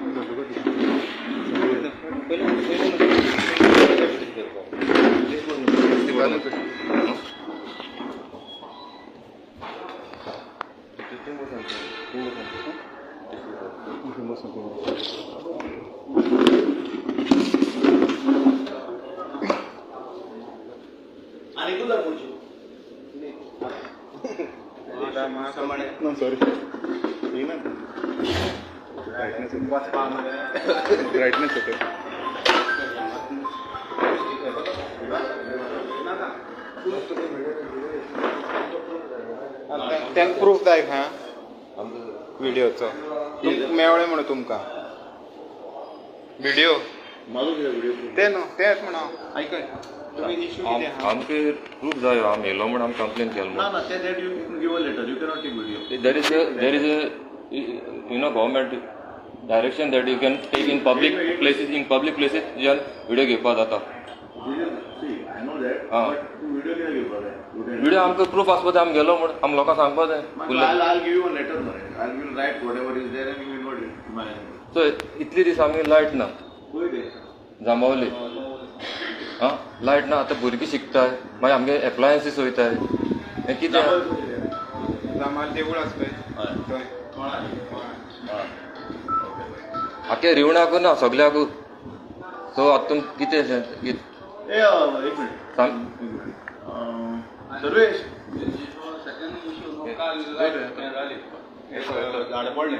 No, sorry. Brightness okay. त्यांक proof दाय हा व्हिडिओचो मेवळे म्हणून तुमका व्हिडिओ ते न्हू तेच म्हणा ऐकय तुम्ही इश्यू आमके प्रूफ जाय आम येलो म्हणून आम कंप्लेन केलो ना ना that you can give a letter, you cannot take video. there is a government direction that you can take in public places जन व्हिडिओ घेवपा जाता See, I know that, but video कित्याक घेवपाक जाय? व्हिडिओ आमकां प्रूफ आसपा जाय आमी गेलो म्हण आम लोकांक सांगपा जाय I'll give you a letter for it. I will write whatever is there and you will not it. My so इतली दीस आमी लायट ना जांबावली आं लायट ना आतां भुरगीं शिकताय मागीर आमगे एप्लायन्सीस वयताय हें कितें जामाल देवूळ आसपय आख्या रिवणाकू ना सगल्याकू सो आतां तुम कितें एक मिनिट सांग सर्वेश झाड पडले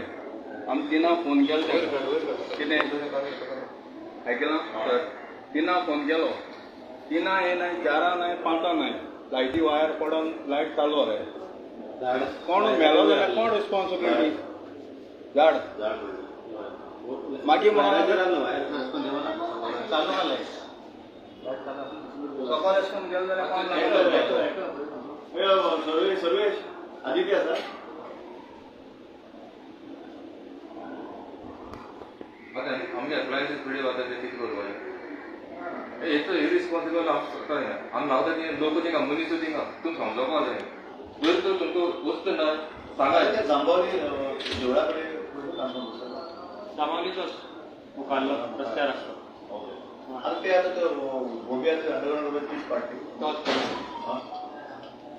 आमी तिना फोन केलो कितें आयकलां तिना फोन केलो तिना हे नाही 4 नाही 5 नाही लायटी वायर पडून लायट चालू रे कोण मेलो जाल्यार कोण रिस्पॉन्सिबिलिटी झाड मागीर चालू आले सकाळ रेस्पॉन्स गेलो जाल्यार कोण सर्वेश आदित्य आसा आतां आमगे एप्लायन्सीस पिड्यो जाता ते कितें करपाचें हेचो इरिस्पॉन्सिबल आमी लावता ती लोक थिंगा मनीस थिंगा तुमी समजोवपा जाय जर तर तुमकां वस्त ना सांगा जांबावली देवळा कडेन जांबावलीचोच मुखारलो रस्त्यार आसता आतां ते आतां गोब्याचो अंडरग्राउंड तीच पार्टी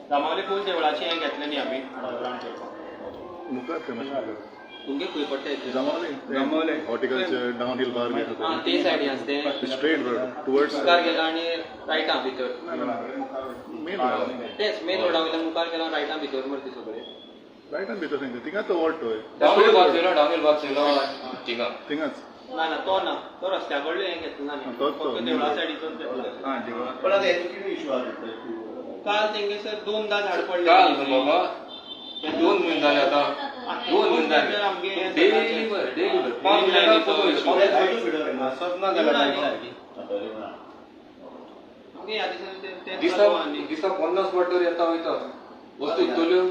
जांबावली फूल देवळाची हें घेतलें न्ही आमी अंडरग्राउंड करपाक मुखार तुमगे खंय पडटा जांबावले हॉर्टिकल्चर डाउनहिल बार हां ते सायडी आसते स्ट्रेट रोड टुवर्ड्स मुखार गेला आनी रायटा भितर मेन रोड तेच मेन रोडा वयल्यान मुखार गेला रायटा भितर मरे ती सगळे रायटान भितर सांगता थिंगा तो वॉल्ट होय डावनील बाग चेलो थिंगा थिंगाच ना तो रस्त्या कडलो हें घेतलें ना फक्त देवळा सायडीचोच घेतलें पण आता हेचो कितें इश्यू आसा काल तेंगेसर 2दा झाड पडले काल बाबा 2 म्हयने जाले आतां 2 म्हयने जाले डेली 5 मिनिटां सपना गेला दिसा 50 वाटर येता वयता वस्तू इतल्यो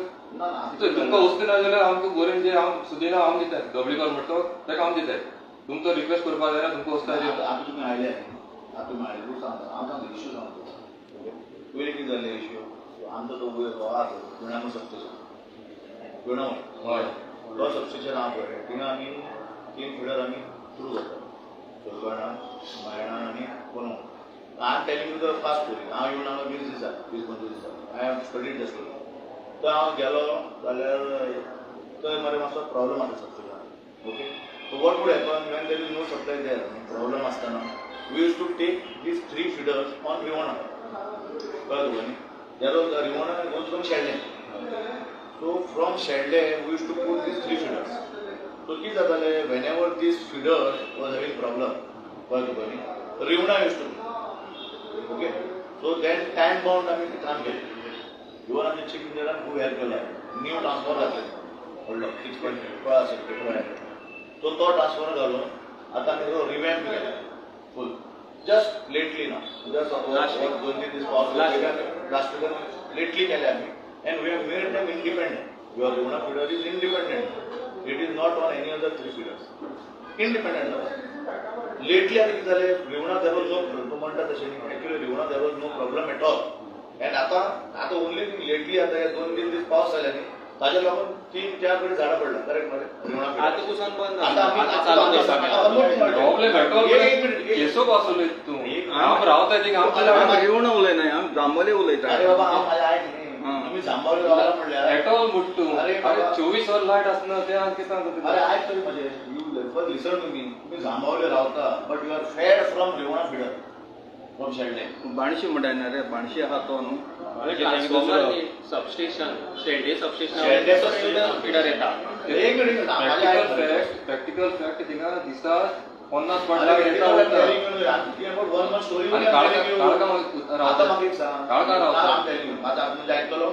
तुमकां वस्तू ना जाल्यार आमकां गोरेन जे आम सुदैना आम दिताय डब्ल्यूकर म्हणटा ताका आम दिताय तुमकां रिक्वेस्ट करपाक जाय तुमकां वस्ता आतां तुमी आयले आतां तुमी आयले तूं सांगता हांव सांगता इश्यू सांगता पयलीं कितें जालें इश्यू आमचो तो आसा गुणाम सबस्टेशन गुणाम हय तो सबस्टेशन आहा पळय थिंगा आमी 3 फिडर आमी थ्रू करता सोलगणा मायणा आनी कोणो हांव telling to the fast story हांव येवन हांगा 20 दिसा 20-25 दिसा I have studied the story तो हांव गेलो जाल्यार थंय मरे मातसो प्रॉब्लम आसा सबस्टेशनान okay So what would happen when there is no supply there? Problem astana. We used to take these 3 feeders on Rivana. There was Rivana goes from Shelde. So from Shelde we used to put these 3 feeders. So whenever this feeder was having problem, Rivana used to. Okay. So then time bound I mean काम केले. You are the chief engineer who helped केला. New transfer झाले. hold up 6.5 असेल. तो transfer घालून आता आम्ही तो रिवॅम्प केला फुल जस्ट लेटली ना जस्ट 2-3 दीस पावस लास्ट लेटली केले आम्ही and we have made them independent your Rivona feeder is independent it is not on any other 3 feeders independent जाता लेटली आता कितें जालें रिवना देर वॉज नो तूं म्हणटा तशें actually Rivona there was no problem at all and आता ओन्ली थिंग लेटली आता 2-3 दीस पावस जाले न्ही ताज्या लागून त्याकडे झाडं पडलं करेक्ट मध्ये आता कुसन बंद आता आम्ही आता चालू नाही. प्रॉब्लेम केसो पासवले तू आम रावता थिंग आमच्या येऊन उलय नाही आम्ही जांभले उलयता अरे बाबा हा माझा आहे तुम्ही जांभवले गावाला म्हणले एट ऑल मुट्टू अरे अरे 24 वर लाईट असणं ते किती अरे आहेत तरी म्हणजे यू लिसन टू मी तुम्ही जांभवले रावता but you are fed from Rivona feeder from Xeldem बाणशी म्हणटाय रे बाणशी आहा तो new transformer substation Xeldem Xeldem substation feeder येता एक मिनिट माझ्या प्रॅक्टिकल फॅक्ट थिंगा दिसता 50 पडला येता होता आणि काळका आता मग एक सांग काळका रावता आता म्हणजे ऐकलो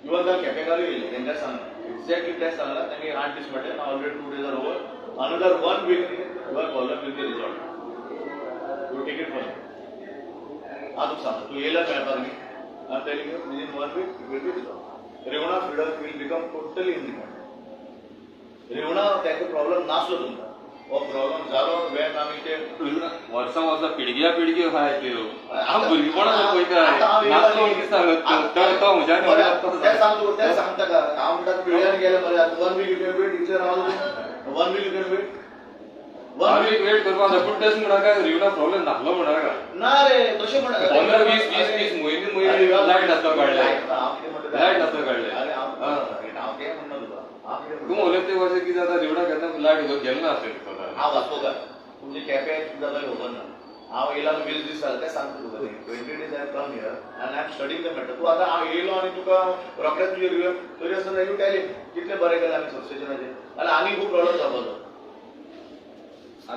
इवन द कॅटेगरी त्यांच्या सांग एक्झॅक्टली त्या सांगला त्यांनी 8 दिवस मध्ये already 2 days are over another 1 week your column will be resolved you take it for आज सांग तू येला पेपर मी आणि telling you within 1 week will be resolved Rivona feeder will become totally independent Rivona त्याचा प्रॉब्लेम नासलो तुमचा हो प्रॉब्लेम जालो वेन आम्ही ते वर्षा वर्षा पिढगी हाय ते आम भुरगीपणाचो पळयता नाचलो म्हणून सांगत तर तो म्हज्या त्या सांगतो त्या सांगता का हांव म्हणटा पिळ्यान गेले मरे 1 week you can wait teacher रावलो 1 week you can wait 1 week wait करपाक पूण तेच म्हणा काय रेवणा प्रॉब्लेम नासलो म्हणा का ना रे तशें म्हणा 15 20 म्हयने लायट नासता काडले लायट नासता काडले अरे हांव ते म्हणना तुका तूं उलयता ते वर्ष कितें जाता रेवणा केन्ना लायट गेलना आसलें हांव वाचतो का तुमचे केपें जाता खबर ना हांव येयला 20 दीस जाले ते सांगता तुका 20 डेज आय कम हियर आनी I am studying the matter तूं आतां हांव येयलो आनी तुका रोखडेंच तुजे रिव्यू तरी आसतना यू टेल कितले बरें केलें आमी सबस्टेशनाचेर आनी आनी खूब प्रॉब्लेम जावपाचो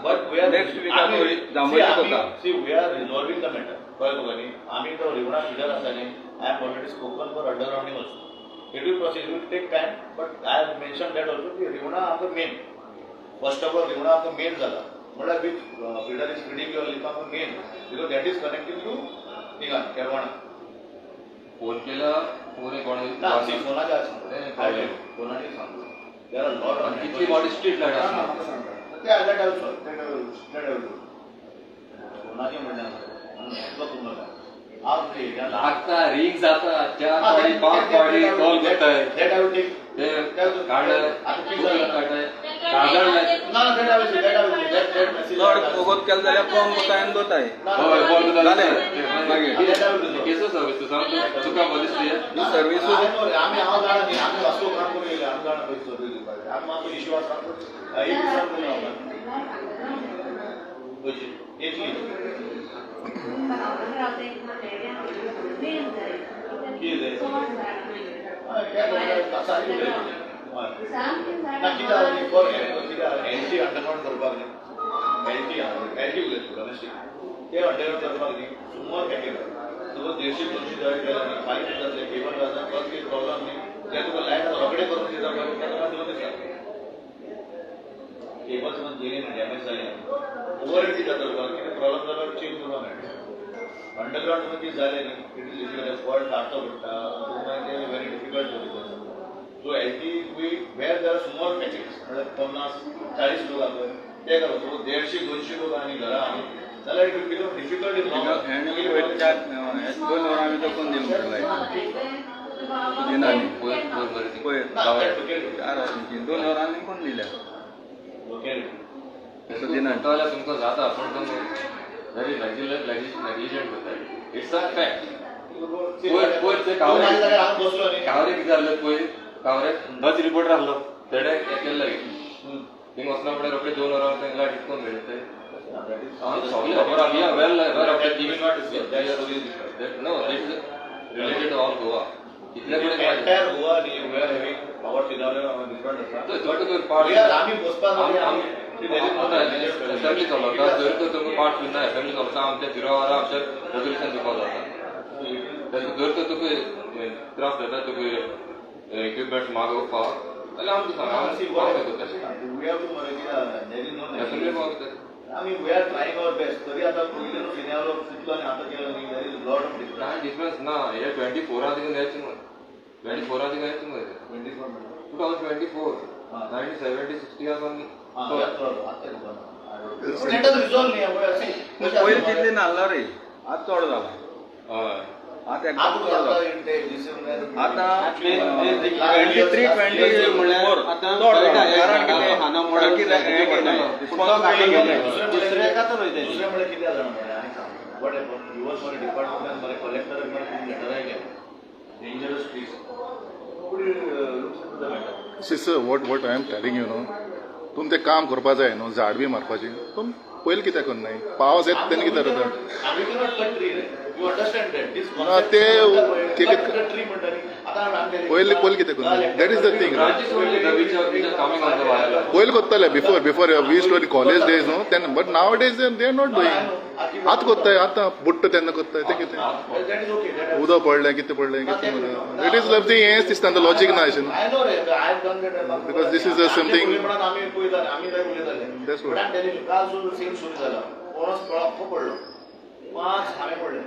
but we are next week Zambaulim होता see we are resolving the matter कळ्ळें तुका न्ही आमी तो रेवणा फिडर आसा न्ही I have already spoken for undergrounding also it will process will take time but I have mention that also की रेवणा आमकां main first of all Rivona आमकां मेन जाला म्हळ्यार which feeder is feeding your lip आमकां main because that is connected to थिंगां केरवाणा phone केला phone ना C फोनाचेर सांगता फोनाचेर सांगता देर आर लॉट ऑफ कितली बॉडी स्ट्रीट लायट आसता ते आय दॅट ऑल्सो फोनाचेर म्हणल्यार तुम्हाला लागता रिंग जाता 4 पाडी 5 पाडी कॉल करताय दॅट आय विल टेक ते काढलं आता किती झालं काढलं ना that I will that message चड फोगत केले जाल्यार कम कोतायन दोताय होय बॉल जालें मागीर मागीर केसो सर्विस सांग तुका बरेच ते ही सर्वीस आम्ही हांव जाणा न्ही आमी वास्तू काम करून येयले आमी जाणा खंय सर्वीस दिवपाक आमी मातसो इश्यू आसा एक दिसान करून रावता इतली एलटी अंडरग्राउंड करपाक न्ही एलटी उलयता डोमेस्टीक ते अंडरग्राउंड करपाक न्ही सुमर कॅटेगरी तुका 150-200 जॉयंट केला न्ही फायव जातले केबल जाता कसली प्रॉब्लम न्ही ते तुका लायट रोखडे करून दिता पळय ते तुका तुका दिसता केबल समज गेली न्ही डॅमेज जाली ओवर हिट जाता तुका कितें प्रॉब्लम जाल्यार चेंज करपाक मेळटा अंडरग्राउंड मध्ये झाले न्ही इट इज डिफिकल्ट फॉल्ट काडचो पडटा तुमकां ते व्हेरी डिफिकल्ट जाता so LT we were there are small patches म्हळ्यार 50-40 लोक आसा ते करो सो 150-200 लोक आनी घरा आनी जाल्यार it will become difficult in दोन वरां भितर कोण दिवन पडलाय दिनानी पळय 4 वरांची 2 वरांनी कोण दिल्या दिना तुमकां जाता पूण तुमी व्हेरी नेग्लिजंट करता इट्स अ फॅक्ट पयर ते कावरे कितें जाल्लें पयर कावरे नच रिपोर्ट आहलो तेणे केल्लो थिंग वचना फुडें रोखडे 2 वरां तें लायट इतकोन मेळटा सगळें खबर आमी well even not know that is related to all Goa इतले कडेन एंटायर गोवा न्ही we are having power scenario different आसा थोडे कर पार्ट वी आर आमी बसपाक असेंब्ली चलता जर तर तुमकां पार्ट सुद्दां असेंब्ली चलता आमच्या 0 वरां आमचें रेजोल्युशन दिवपाक जाता जर तर तुका त्रास जाता तुका इक्विपमेंट्स मागोवपाक जाल्यार आमकां असेंब्ली पावता आमी we are trying our best तरी आतां पयलीं सिनियर चिंतलो आनी आतां केलो न्ही देर इज लॉट ऑफ कांय डिफरन्स ना हे 24 थिंगा यायचें मरे 24 थिंगा यायचें मरे 2024 1970-60 स्टेटस रिझॉल्व न्ही पयर तितली नासला रे आज चड जाला हय आता आता एकदम बरं आता झालं. ते दिसून आता आता कारण दुसऱ्या एकाच वयता दुसऱ्यामुळे किती जाणार म्हणे आणि सांग वॉट हॅपन युवर्स मध्ये डिपार्टमेंट मध्ये कलेक्टर मध्ये लेटर आहे dangerous please sister what I am telling you know तुम ते काम करपा जाय न्हू झाड बी मारपाचें तुम पयलीं कित्याक करनाय पावस येता तेन्ना कितें जाता आम्ही cannot cut tree ray. You understand that? This ना, ते concept cut tree म्हणटाली. आता आम्ही पयलीं कितें करनाय that is the thing branches only which are coming on the wire. पयलीं करताले before we story college days न्हू तेन्ना but now days they are not doing आतां कोत्ताय आतां बुट्ट तेन्ना कोत्ताय ते कितें that is okay. That is उदक पडलें कितें इट इज लव हें दिसता लॉजीक ना अशें I know ray. I have done that. Because this is a something- आमचे म्हणून आम्ही पळयताले आम्ही काय उलयताले. That's what- But I'm telling you, काल सुद्धा सेम सुरू झाला. कोणाच पळप पडलो 5 खांबे पडले.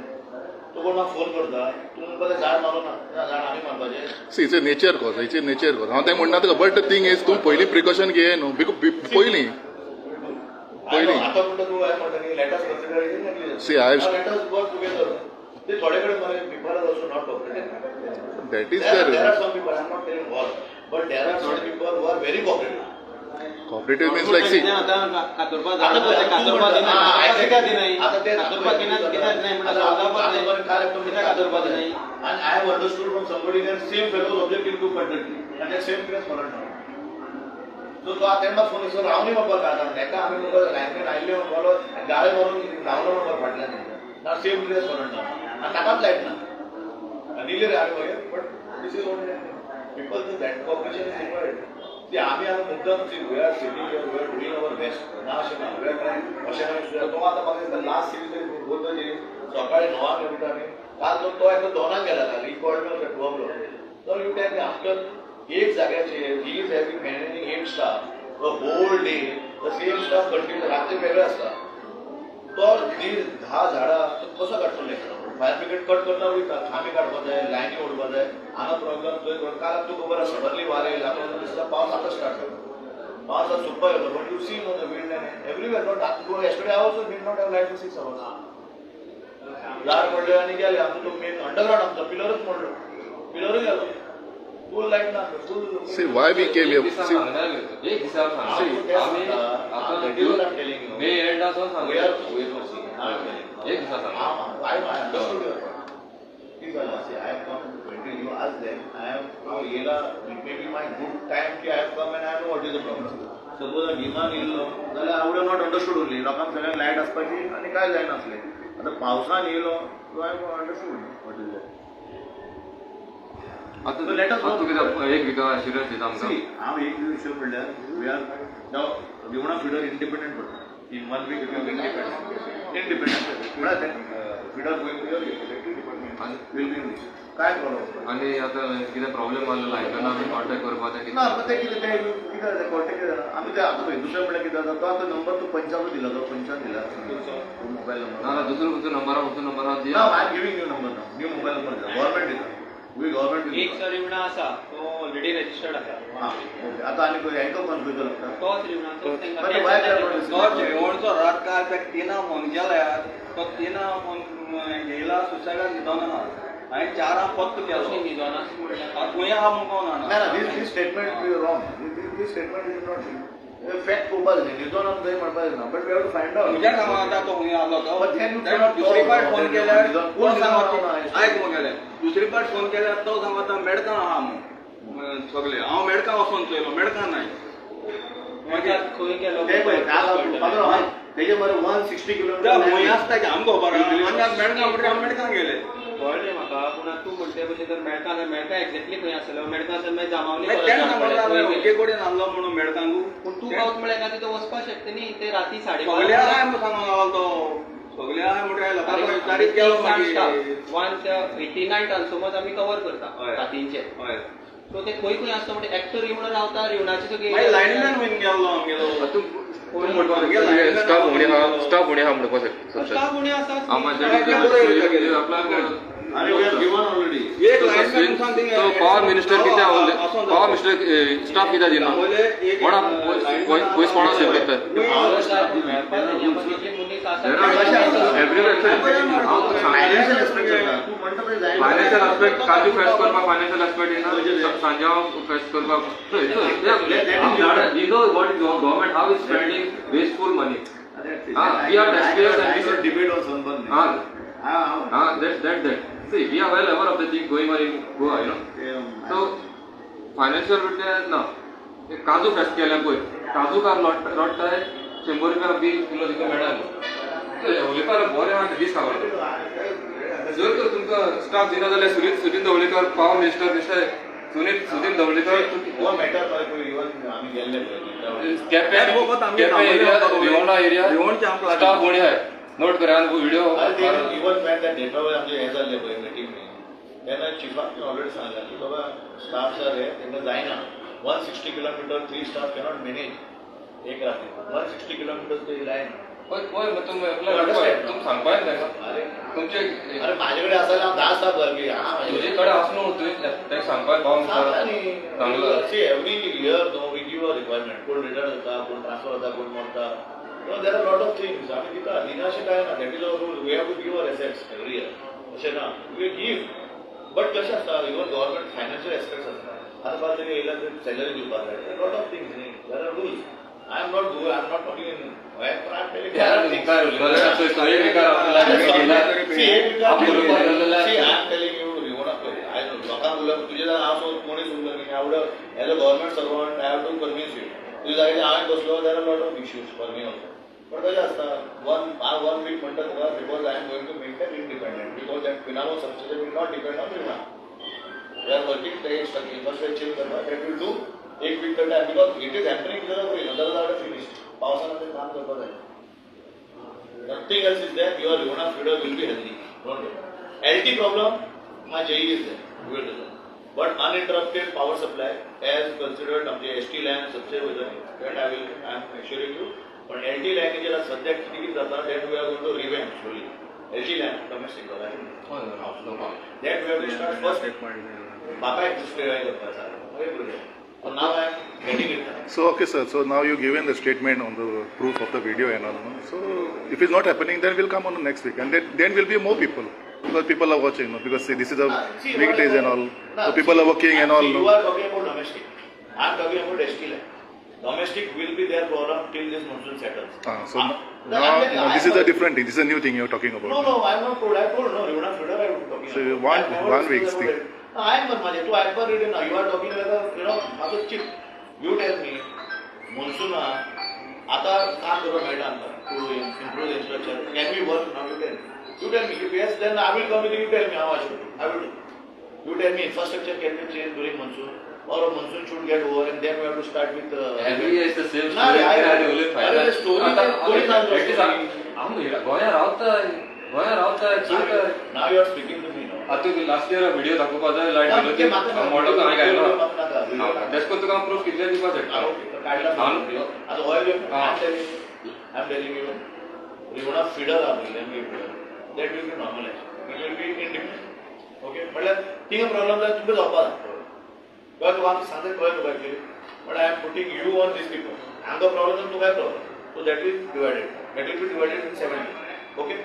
तो कोण म्हाका फोन करता तूं म्हणपाक झाड मारू ना झाड आमी मारपाचें see it's a nature cause it's a nature cause हांव तें म्हणना तुका बट द थिंग इज तूं पयलीं प्रिकॉशन घे न्हू पयलीं आता म्हणटा तूं काय म्हणटा न्ही letters consider See, I have- letters work together ते थोडे कडेन मरे people are also not cooperating that is there are दर some people I'm not telling all but there are some people who are very cooperative cooperative means like see आता कातरपा आता झाड कातरपा दिना आता कित्याक दिनाय आता ते कातरपा कित्याक दिनाय म्हणटा सावधावपा कित्याक कातरपा दिनाय and I have understood from somebody that same fellow objective to country and that same place for now so तो आता तेन्ना फोन सर रावनी म्हाका काढा नेका आमी म्हाका लायनीन आयल्ले बोलो गाळे मारून रावलो म्हाका फाटल्यान ना सेम प्लेस for now आणि ताकाच लायट ना दिले रे आमी वयर but this is only people think that cooperation is required see आमी आता मुद्दाम we are sitting here we are doing our best ना अशें ना we are trying अशें ना तो आता म्हाका लास्ट सीरीज बोलतो जे सकाळी 9 उठता आमी काल तो एकदा 2 गेला काल रिकॉर्ड मध्ये ठेवलो तर यू कॅन आफ्टर एक जाग्याचेर he is having managing 8 staff the whole day the same staff continue रात्री वेगळे आसता तो 10 झाडां कसो काडटले फायर ब्रिगेड कट करता वयता खांबे काडपा जाय लायनी ओडपा जाय हांगा प्रॉब्लम थंय काल तुका खबर आसा सडनली वारें येयला आपल्याक दिसता पावस आतां स्टार्ट जालो पावस आतां सुकपा येयलो but you see no the wind and everywhere not yesterday I also did not have light for 6 hours झाड पडले आनी गेले आमचो तो मेन अंडरग्राउंड आमचो पिलरच पडलो पिलरूय गेलो फुल लायट ना full see why we came एक दिसा सांगणार एक दिसा सांगणार आम्ही आता मे एंड असो सांगणार एक दिसा सांगणार I understood your point. Please, see, I have come to you, ask them. I have it may be my good time कि I have come and I know what is the problem. Suppose a demand येयलो जाल्यार I would have not understood only. लोकांक सगळ्यांक light आसपाची आनी काय जायनासलें. आतां पावसान येयलो so I have understood what is that. आता So let us आता कितें एक विका शिरस दिता आमकां See, हांव एक विशय म्हणल्यार we are now Rivona feeder independent करता. In 1 week it will be independent. म्हळ्यार feeder going to your electric department will be in this. काय प्रॉब्लेम आनी आतां कितें प्रॉब्लेम आसलो लायटान आमी कॉन्टेक्ट करपाचें ना कितें पण ते कितें ते कितें जाता कॉन्टेक्ट जाता आमी ते आतां पळय दुसरें म्हणल्यार कितें जाता तो आतां नंबर तो 55 दिला तो 55 दिला मोबायल ना नंबर ना दुसरो नंबर ना दिया I am giving new number ना न्यू मोबायल नंबर दिला गव्हर्नमेंट दिता वी गव्हर्नमेंट एक सर रिवणा आसा तो ऑलरेडी रजिस्टर्ड आसा हां ओके आतां आनी खंय हांकां फोन करचो लागता तोच रिवणाचो पण वाय तो जेवणचो रात काल त्या तिना फोन केल्यार तो तिना फोन घेयला सुसायडाक न्हिदोना हांवें 4 फक्त केलो खंय आहा मुगो ना ना ना this statement wrong this statement is not fact पळोवपाक जाय न्हिदोन आमी थंय म्हणपाक जायना but we have to find out तुज्या कामां आतां तो खंय आसलो तो But then you cannot दुसरी पाट फोन केल्यार कोण कोण सांगता सांगता आयक मुगेले दुसरी पाट फोन केल्यार तो सांगता मेडकां आहा म्हूण सगळे हांव मेडकां वचोन चोयलो मेडकां नाय मागीर खंय गेलो ते पळय काल तेजे मरे 160 त्या किलोमीटर खंय आसता की आमकां खबर आहा आनी मेडकां म्हणटा हांव मेडकां गेले कळ्ळें म्हाका पूण तूं म्हणटे भशेन तर मेळका एक्झॅक्टली खंय आसलो मेळका आसलो मागीर जामावली तेणें सांगलें अमके कडेन आहलो म्हणून मेडकांकू पूण तूं पावत म्हळ्यार काय तिथं वचपाक शकता न्ही ते राती 5:30 सगळे आहाय म्हणून सांगून लागलो तो सगळे आहाय म्हणटा लोकांक विचारीत गेलो मागीर 89 समज आमी कवर करता हय. रातींचे हय सो ते खंय खंय आसता म्हणजे एक्टर रिवणा रावता रिवणाची सगळी मागीर लायनमॅन बीन गेल्लो आमगेलो स्टाफ उणी आहा म्हणपाक शकता स्टाफ उणी आसा आमाच्या आपल्याक आणि we have given already. एक लाईन समथिंग तो पावर मिनिस्टर कित्या पावर मिनिस्टर स्टाफ कित्या दिना कोणा पयस कोणा सेव करता फायनान्शियल एस्पेक्ट काजू फेस्ट करपाक फायनान्शियल एस्पेक्ट येना सांजाव फेस्ट करपाक you know what government how is spending wasteful money we are taxpayers and we should debate on Sunburn. that see we are well aware of the thing going on in Goa, you know. So financial return ना काजू fest केल्या पळय काजू car रोडटाय 100 रुपया 20 kilo तिका मेळटा ढवळीकर बरें आनी दीस खावता जर तर तुमकां स्टाफ दिना जाल्यार सुनील ढवळीकर पावर मिनिस्टर सुनील ढवळीकर वो मॅटर पर इवन आम्ही गेल्ले केपें एरिया रिवोंडा एरिया स्टाफ कोणी आहे नोट करा आणि व्हिडिओ इवन मॅन त्या डेटावर आमचे हे जाल्ले पळय मिटींग तेन्ना चिफाक ऑलरेडी सांगला की बाबा स्टाफ सर हे तेन्ना जायना 160 किलोमीटर 3 स्टाफ कॅनॉट मॅनेज एक राती 160 किलोमीटर ते लायन तुम सांगपाक जाय तुमचे अरे माझ्याकडे असायला 10 स्टाफ घालली तुझे कडेन आसनो तुवें सांगपाक सांगला see every year we give a requirement कोण रिटर्न जाता कोण ट्रान्सफर जाता कोण मरता there are lot of things आम्ही दिता दिना अशें काय ना that is our rule we have to give our assets every year अशें ना वी गिव बट कशें आसता इवन गव्हर्नमेंट फायनान्शियल एस्पेक्ट्स आसता आतां पास तरी येयला तर सॅलरी दिवपाक जाय लॉट ऑफ थिंग्स न्ही there are rules I am not talking in तुझे हांव कोणीच उरलो न्ही आवड as a government servant I have to convince you तुझ्या जाग्यार हांवें बसलो there are lot of issues for me also but कशें आसता वन वीक म्हणटा तुका because I am going to make that independent because that फिनालो subsidy will not depend on विना वी आर वर्किंग ते इन्फ्रास्ट्रक्चर करपाक दॅट वील डू एक week the time because it is happening जाल्यार finish पावसान ते काम करपाक जाय nothing else is there your Rivona feeder will be healthy don't LT problem my JE is there we will do but uninterrupted power supply as considered आमचे ST land सबसे वयल्यान that I am assuring you पण LT लँग्वेजला सध्या किती जाता that we are going to revamp slowly LT land domestic that we have to start first बाबा exist करपाचा but now I am getting it So okay sir, so now you given the statement on the proof of the video and all, no? So if it's not happening, then we'll come on the next week and then will be more people because people are watching, no? Because see, this is a weekdays and all, so people are working and all. You No? are talking about domestic. I am talking about ST land. Domestic will be their problem till this monsoon settles. So now this is a different thing. This is a new thing you're talking about. No, I am not told. I told no. You are not told. I am talking. So about. one week thing. No, I am not. Maje, tu I am not reading now. You are talking about also cheap. You tell me, monsoon आता काम करपाक मेळटा आमकां to improve the infrastructure can we work now you tell me if yes then I will come with you tell me how I will do you tell me infrastructure can be changed during monsoon or a monsoon should get over and then we have to start with every year is the same No, story I the story गोंया रावता now you are speaking to me now आता last year video दाखोवपा जाय light गेलो मोडो हांवें घायलो तेश कोन तुका proof कितले दिवपा शकता आता oil I am telling you Rivona feeder that will be normalized it will be independent okay म्हटल्यार थिंगा प्रॉब्लेम जाल्यार तुमकां जावपा ना कळ्ळें तुका आमकां सांगता कळ्ळें तुका actually but I am putting you on these people हांगा प्रॉब्लेम जाता तुका problem so that will be divided in 7 okay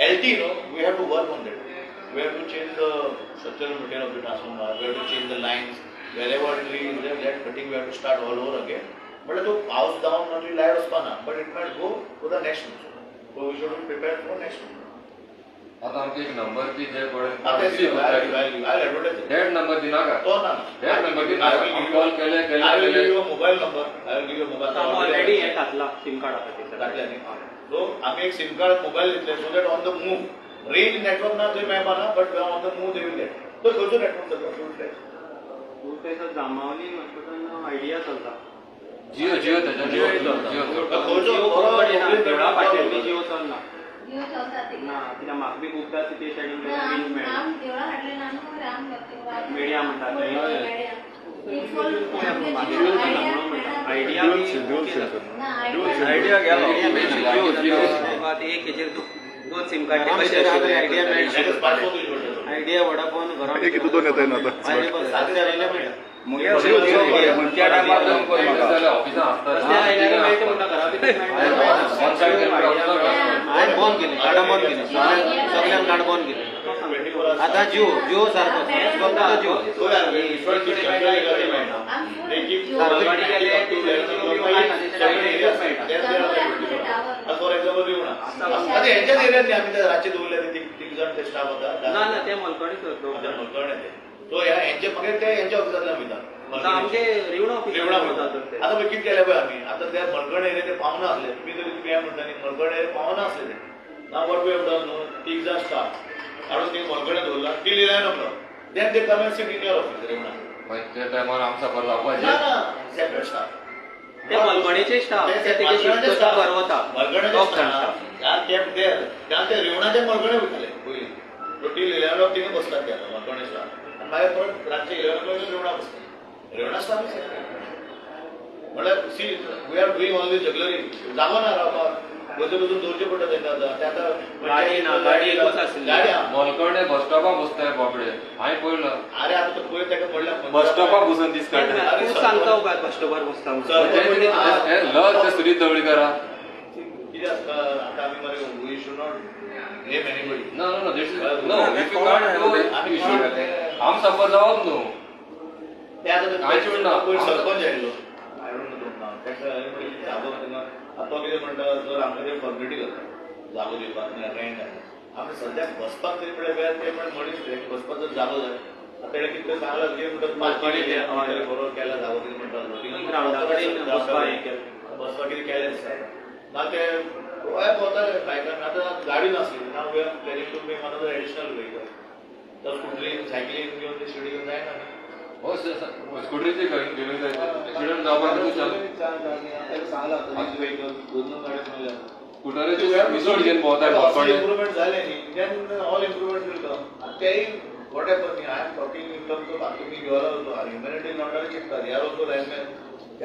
LT we have to work on that we have to change the structural material of the transformer we have to change the lines wherever tree is there that cutting we have to start all over again but तो पाऊस जावन ना light वचपाना but it might go to the next month so we should be prepared for next month आता आमचे एक number B J I'll advertise it date number दिना का तो ना डेट नंबर दिना हम कॉल केले I will give you a mobile number I will give you a mobile number already हे घातला सिम कार्ड आता घातल्यानी सो आम्ही एक सिम कार्ड मोबाईल घेतले so that on the move range network ना थंय मेळपाना but on the move they will get तो खंयचो नेटवर्क चलता फूल फ्लॅश थंयसर जांबावली हॉस्पिटल आयडिया चलता जियो त्याच्या देवळा फाटीर बी जियो चलना जियो चलता ते ना कित्याक म्हाका बी खूबदां ते सायडीन रेंज मेळना राम देवळा हाडले ना राम करते मिडिया म्हणटा थंय आयडिया आयडिया गेलो एक हेचेर दोन सिम कार्ड कशे आयडिया मेळटा आयडिया वडापावन घरात एक हितून येता येईना आता. आयडिया बस सारकें आयडिया मेळटा त्या टायमार ऑफिसां त्या आयडिया मेळटा म्हणटा घरा भितर हांवें बंद केलें कार्डां बंद केलीं सगळ्यांक कार्ड बंद केलें आतां जिओ सारको फक्त तो जिओ तो यार फॉर एक्झाम्पल रिवणा आता यांच्याच एरियात आम्ही त्या रातचे दवरले तीग जाण ते स्टाफ होता ना ना ते मलकडेच आता मलकर्णे ते तो यांचे मागीर ते यांच्या ऑफिसांतल्यान वयता आमचे रिवणा ऑफिस रिवणा आता पळय कितें केलें पळय आमी आतां त्या मलकर्णे एरिया ते पावना आसले तुमी तरी तुमी हें म्हणटा न्ही मलकर्णे एरिया पावना आसले ते ना वॉट वी हॅव डन न्हू तीग जाण स्टाफ हाडून ती मलकर्णे दवरला till 11 o'clock then they come and sit in your office Rivona त्या टायमार आमचा पर जावपाचें ना ना सेपरेट स्टाफ ते मलकडेचे स्टाफ ते तेगे शिफ्ट करता परवता मलकर्णे स्टाफ यार कॅम्प देर त्या रिवणाचे मलकर्णे वयताले पयलीं तो टील 11 o'clock तिने बसतात त्या मलकर्णे स्टाफ आनी मागीर परत रातचे 11 o'clock रिवणा बसता रिवणा स्टाफ म्हळ्यार see we are doing all these jugglery जागो ना रावपाक बसून दवरचे पडटा तेंका गाडी ना, गाडी एकूच आसली. गाडी मलकर्णे बस स्टॉपार बसताय बापडे हांवें पळयलो अरे आता तो पळय तेका म्हणल्यार बस स्टॉपार बसून दिसता तू सांगता काय कस्टमर बसता लज ते सुनील दवळीकरा कितें आसता आतां आमी मरे we should not name anybody No, no, this is no. If you can't do it, you should. हम संपर्क जावप न्हू. ते आता काय चिडून ना? पयर सरपंच आयलो आय डोंट नो नाव तेका जागो तेन्ना आतां तो कितें म्हणटा जर आमकां ते फॉर्मेलिटी करता जागो दिवपाक रेंट आमी सद्याक बसपाक तरी पळय वेळ ते पण मनीस बसपाक जर जागो जाय आतां तेणें कितें सांगलां कितें म्हणटा पार्किंग बरोबर केला जागो कितें म्हणटा ग्राउंडा कडेन बसपा हें केलें बसपाक कितें केलें दिसता ना ते गोंया भोंवताले बायकान आतां गाडी नासली now we are planning to make another additional vehicle तर स्कुटरीन सायकलीन घेवन ते शिर्डी घेवन जायना न्ही हो स्कूटरीचे घेऊन जायचे एक्सिडेंट जावपाक तूं चल स्कूटरीचे विसोड घेवन भोंवताय मलकर्णे इम्प्रुवमेंट जाले न्ही then all improvement will come तेय वॉट एवर न्ही I am talking in terms of तुमी युअर ऑल्सो ह्युमॅनिटी नॉट चिंतता ह्यार ऑल्सो लँडमॅन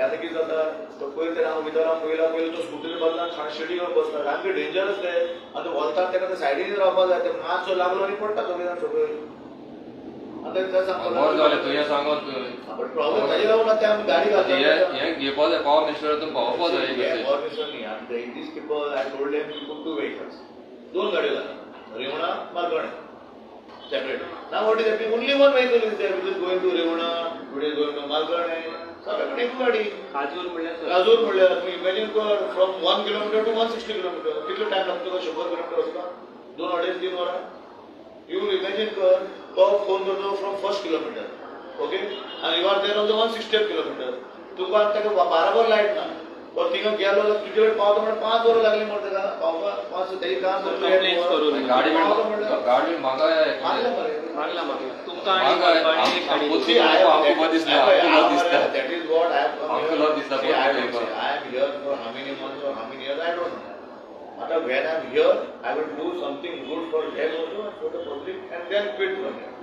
आता कितें जाता पयलीं ते हांव भितर पयला तो स्कुटरी बदला शिर्डी घेवन बसता सामकें डेंजरस ते आतां वलतात तेका ते सायडीन रावपाक जाय ते मातसो लागलो आनी पडटा सगळें जाण सकयल आतां ते बरें जालें तुवें सांगत पण प्रॉब्लेम ताजे लागून आतां आमी गाडी घालतात हें घेवपा जाय पावर मिनिस्टरांतून पावोवपा जाय न्ही आनी these people I told them to put 2 vehicles दोन गाडयो घाला Rivona Malkarnem separate now what is happening only one vehicle is there which is going to Rivona today going to Malkarnem सगळ्याकडे एक गाडी काजूर म्हणल्यार राजूर म्हणल्यार तुम्ही इमॅजिन कर फ्रॉम 1 किलोमीटर टू 160 किलोमीटर कितलो टाइम लागतो का 100 किलोमीटर वचपाक 2-2.5-3 वरां यू इमॅजिन कर तो फोन करतो फ्रॉम फर्स्ट किलोमीटर ओके आनी you are there on the 160 kilometre तुका ताका बराबर लायट ना तो थिंगा गेलो जाल्यार तुजे कडेन पावता म्हणल्यार 5 वरां लागली म्हणटा ताका पावपाक 5 तेजी काम Complaints करून. गाडी मागा मागला तुमकां आनी आमकां दिसता that is what I have come Uncle here. of this See, I am here for how many months or how many years I don't know. But when I am here, I will do something good for them also and for the public and then quit from here.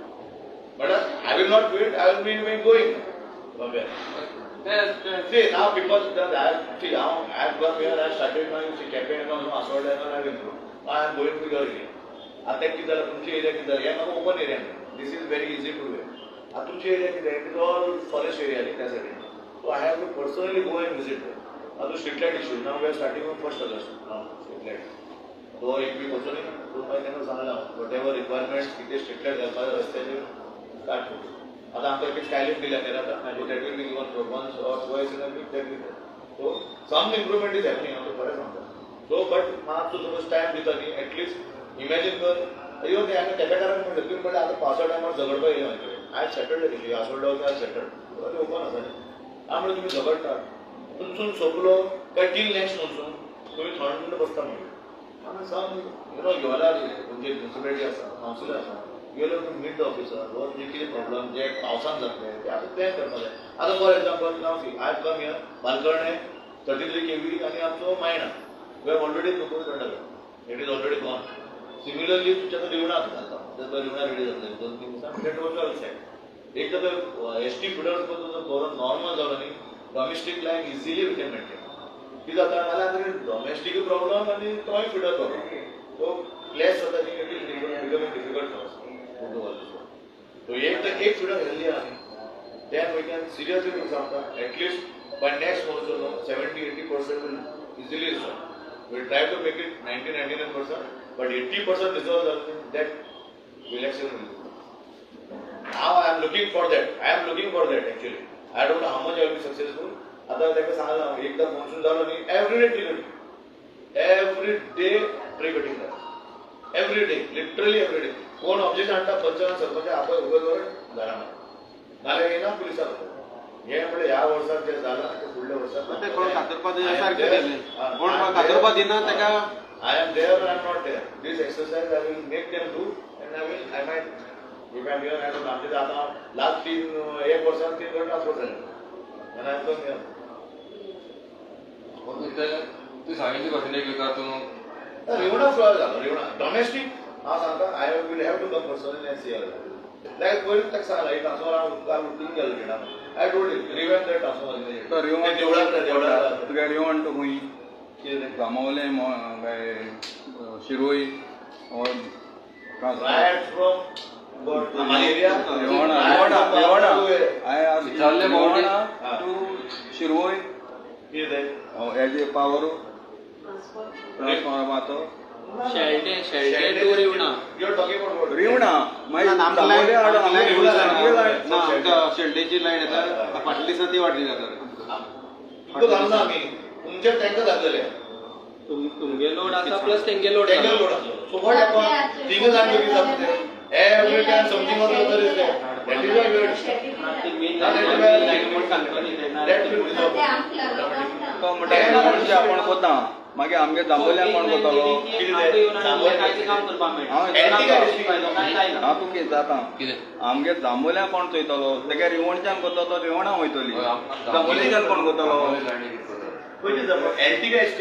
But I will not quit. I will be going from here. See, now people I have come here. I started my campaign on Aswad and I will go. I am going to your area. आता कितें जाल्यार तुमची area कितें जाल्यार हें म्हाका open area this is very easy to way आतां तुमची एरिया कितें it is all forest area न्ही त्या सायडीन so I have to personally go and visit आतां street light issue now we are starting on 1st August street light तो एक week वचून सो मागीर तेन्ना सांगलां वॉट एवर रिक्वायरमेंट्स कितें स्ट्रीट लायट घालपाक रस्त्याचेर स्टार्ट करूं आतां आमकां एक स्टायलीश दिल्या तें आतां so that will be given once or twice in a week that will so some improvement is happening हांव खरें सांगता सो बट मातसो सपोज टायम दिता न्ही एटलिस्ट इमॅजिन कर अयो ते हांवें तेच्या कारण म्हणलें तुमी म्हणलें आतां पावसा टायमार झगडपाक येयलें म्हाजे कडेन आयज सॅटर्डे दिली आसोल्डा आयज सॅटर्डे ओपन आसा न्ही हांव म्हणलें तुमी झगडटात तुमसून सोंपलो काय टील नॅक्स्ट म्हणसून तुमी थंड बसता म्हणलें आमी सांग यू नो गेला म्हणजे म्युन्सिपालिटी आसा कावन्सिलर आसा गेलो टू मीट द ऑफिसर वर जे कितें प्रॉब्लम जे पावसान जातले ते आतां प्लॅन करपाक जाय आतां for example now see I come here Malkarnem 33 kV आनी आमचो मायना we have already proposed under it is already gone similarly तुमच्या रिवणा घालता जर रिवणा रेडी जातले 2-3 दिसांनी डेट वॉज सेट एक तर एसटी फिडर जर नॉर्मल जालो न्ही domestic line easily we can maintain कितें जाता नाल्यार डॉमेस्टीक प्रॉब्लम आनी तोय फिडर प्रॉब्लम सो प्लेस जाता न्ही it is becoming difficult for us So एक फीडर हेल्दी आहे. Then we can seriously do something. At least by next month, 70-80% will easily resolve. We'll try to make it 90-99%, but 80% resolve that election will do. Now I am looking for that. Actually. I don't know how much I will be successful. आता त्याला सांगायला एकदा monsoon झालं मी every day tree cutting. Every day tree cutting करतो. Every day, literally every day. कोण objection आणता पंचायत सरपंच आपण उभं झाडांना. नाले येईना पोलिसाला. हे म्हणजे या वर्षात जे झालं ते पुढल्या वर्षात ते कोण खातरपा सारखे केले कोण खातरपा दिना त्याका I am there or I am not there. This exercise I will make them do and I might if I am here I will आमचे आता लास्ट 1 वर्षात 3 वेळा ट्रान्सफर झाले. आणि I am from here. तू सांगितली भाषण एक विकास रेवणा फ्लॉर झाला रेवणा डोमेस्टिक हा सांगता I will have to come personally and see her. Like when तक सांगा एक ट्रान्सफर काम उठून गेलं गेला. I told him revamp that transformer. तर जेवढा तुका रिवण तो खूंय जामावले शिरोई और right from malaria विचारले टू शिरोई here there as a power transport ट्रान्सफॉर्माचो Shelde to Rivona you are talking about what Rivona शेल्डेची लाईन येतात फाटली संधी वाटली जातात तुमको घालून आम्ही तुमच्या टँकर घातलेले तुमगे लोड आसा प्लस तेंगे load tanker load so what happen तिघ जण वेगळी जातात every time something or other is there that is why we तो म्हणटा आपण कोता मागीर आमगे जांबोल्या कोण कोतालो हांव तुका जाता आमगे जांबोल्या कोण चोयतलो तेगे रिवणच्यान कोतलो रिवणा वयतली जांबोलीच्यान कोण कोतलो which is the LT का ST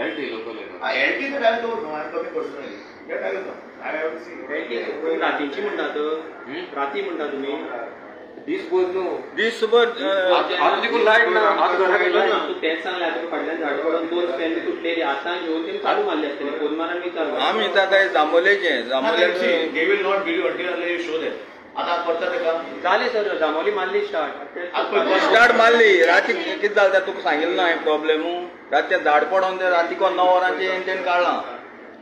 LT लोकल LT तर direct no I am talking personally get I have to see रातीची म्हणटात राती म्हणटा तुम्ही दीस बोल नो दीस सुबह आज देखो लाईट ना आज घरा गेलो ना तू तेच सांगले आता फाटल्यान झाड पडून 2 स्पॅन तुटलेली आता घेऊन ते चालू मारले असते फोन मारून विचार आमी आता जांबोलेचे Jambaulim they will not believe until they show that आता करता ते काम झाले सर जांभोली मारली स्टार्ट स्टार्ट मारली राती कितें जालें तुका सांगिल्लें ना हांवें प्रॉब्लेमू रातचें झाड पडोवन ते रातीको 9 वरांचेर तेणें काडलां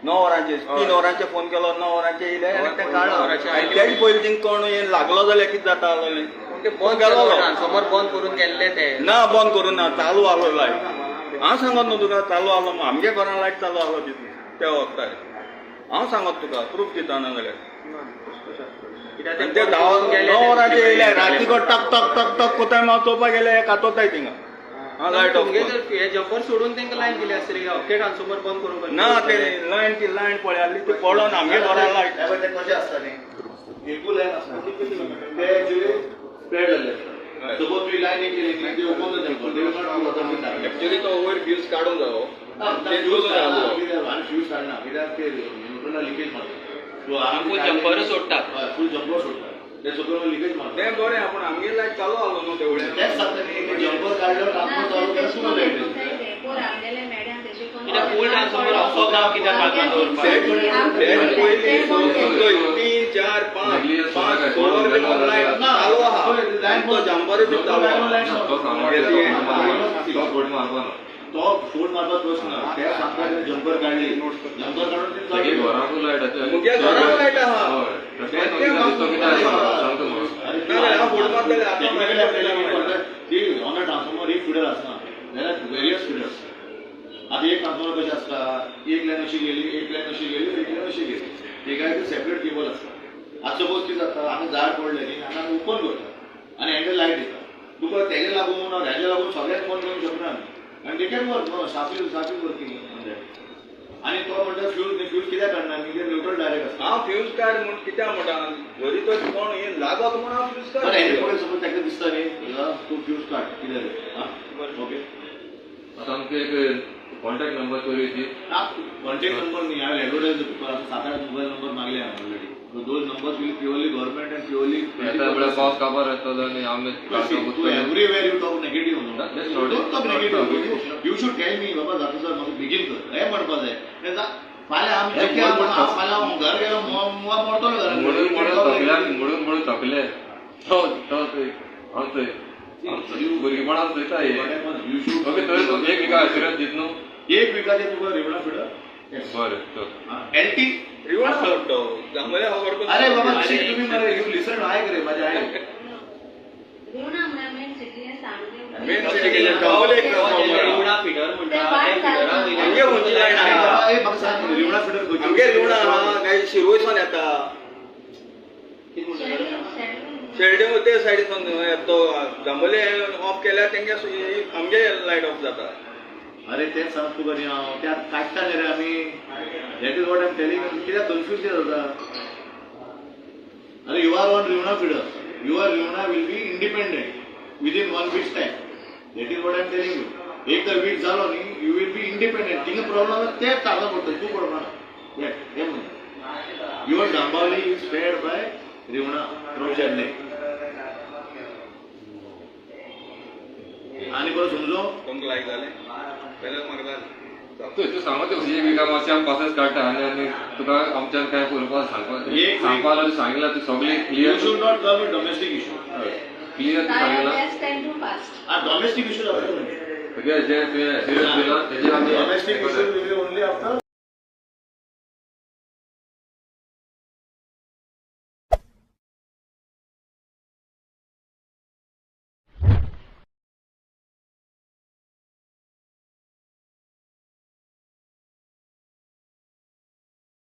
9 वरांचेर 3 वरांचेर फोन केलो 9 वरांचेर येयले आनी तें काडलां तेच पयलीं थिंग कोण येवन लागलो जाल्यार कितें जाता आसलें ते बंद केलो ट्रान्सफॉर्मर बंद करून गेल्ले ते ना बंद करून ना चालू आलो लायट हांव सांगत न्हू तुका चालू आलो आमगे घरान लायट चालू आलो त्या वखतार हांव सांगत तुका प्रूफ दिता ना जाल्यार ते 9 वरांचेर येयले रातीको टक टक टक टक कोताय हांव चोवपाक गेले कातोताय थिंगा हां लायट ऑफ हे जंपर सोडून तांकां लायन दिली आसतली अख्खे ट्रान्सफॉर्मर बंद करून ना ते लायन पळयली ती पडोन आमगे घरान लायट ते कशें आसता न्ही एकूच लायन आसता ते एक्चुअली स्प्रेड जाल्ले सपोज ती लायन एक केली की ते ओपन जाता एक्चुअली तो वयर फ्यूज काडून जावो ते फ्यूज आणि फ्यूज काढना कित्याक ते न्यूट्रल लिकेज मारता सो आमी जंपर सोडटात फूल जंपर सोडटा ते सगळं लिकेज मारता तें बरें आपूण आमगे लायट चालू आलो न्हू तेवढे तेच सांगता न्ही जंपर काडल्यावर ट्रान्सफर चालू केल्यार सुरू लायट कित्याक फूल ट्रान्सफॉर्मर ऑफ ना कित्याक काडपाक तीन चार पांच सोलर लायट चालू आहा तो जंपर बी चालू तो सोड मारता प्रश्न ते सांगता जंपर काढली जंपर काढून ती सगळी घरातून लाईट आसा मुगे घरान लायट आहा ती ऑन ट्रान्सफॉर्मर एक फिडर आसना जाल्यार वेरियस फिडर्स आता एक ट्रान्सफॉर्मर कशें आसता एक लायन अशी गेली एक लायन अशी गेली एक लायन अशी गेली एका सेपरेट केबल आसता आता सपोज कितें जाता हांगा झाड पडलें न्ही हांगा ओपन करता आनी हेंडल लायट दिता तुका तेजे लागून हेजे लागून सगळ्यांक बंद करूंक शकना आनी ते कॅन वर्क नो साफी वर्किंग आनी तो म्हणटा फ्यूज कित्याक काडना न्ही ते न्यूट्रल डायरेक्ट आसता हांव फ्यूज काड म्हूण कित्याक म्हणटा जरी तो कोण हे लागत म्हूण हांव फ्यूज पण काड हेजे पळय सपोज ताका दिसता न्ही तूं फ्यूज काड कितें ओके आता आमकां एक कॉन्टॅक्ट नंबर चोरी होती कॉन्टॅक्ट नंबर न्ही हांवें एडवर्टायज 7-8 मोबायल नंबर मागले हांवें already so those numbers will purely government end purely येता वेळार पावस काबार येतलो आनी आमी तू एवरीवेअर यू टॉक नेगेटिव्ह न्हू don't talk negative you should tell me बाबा जाता सर म्हाका बेगीन कर हें म्हणपा जाय फाल्यां आमी जेके फाल्यां हांव घर गेलो मुवा मोडटलो घरांत. म्हणून थकले तो थंय हांव थंय भुरगेपणान पळयता हे थंय एक विका आशिर्वाद दित न्हू. एक विकाचे तुका रिवणा फिडर बरें चल. एलटी रिवण आवडतो जांभळे आवडतो. अरे बाबा तुम्ही मरे यू लिसन ऐक रे माझ्या ऐक. मेन सिटीचे जांभळे एक रिवणा फिडर म्हणटा आमगे खंयची लायन आहा ए म्हाका सांग रिवणा फिडर आमगे रिवणा आहा काय शिरवयसून येता शेल्डे ते सायडीसून तो जांभळे ऑफ केल्यार तेंगे आमगे लायट ऑफ जाता. अरे तेच सांग तुका न्ही हांव त्यात काडटाले रे आमी. That is what I am telling you. कित्याक कन्फ्यूज जाता. अरे you are on Rivona feeder. Your Rivona will be independent within 1 weeks time. That is what I am telling you. एक तर वीक जालो न्ही यू विल बी इंडिपेंडेंट. थिंगा problem तेच सांगता पडटा तूं पडना. हे म्हणून your Jambaulim is fed by Rivona from Shelde. आनी परत समजो तुमकां लायक जालें पयलें म्हाका जालें. तू सांगत एक विका मातशें आमी पासच काडटा आनी तुका आमच्यान कांय करपाक सांगपा तू सांगितला तू सगळी you clear should not come with domestic issue. Clear तू सांगितला डोमेस्टिक इश्यू जाता सगळे जे तुवें सिरियस दिला तेजेर आमी domestic issue will be only after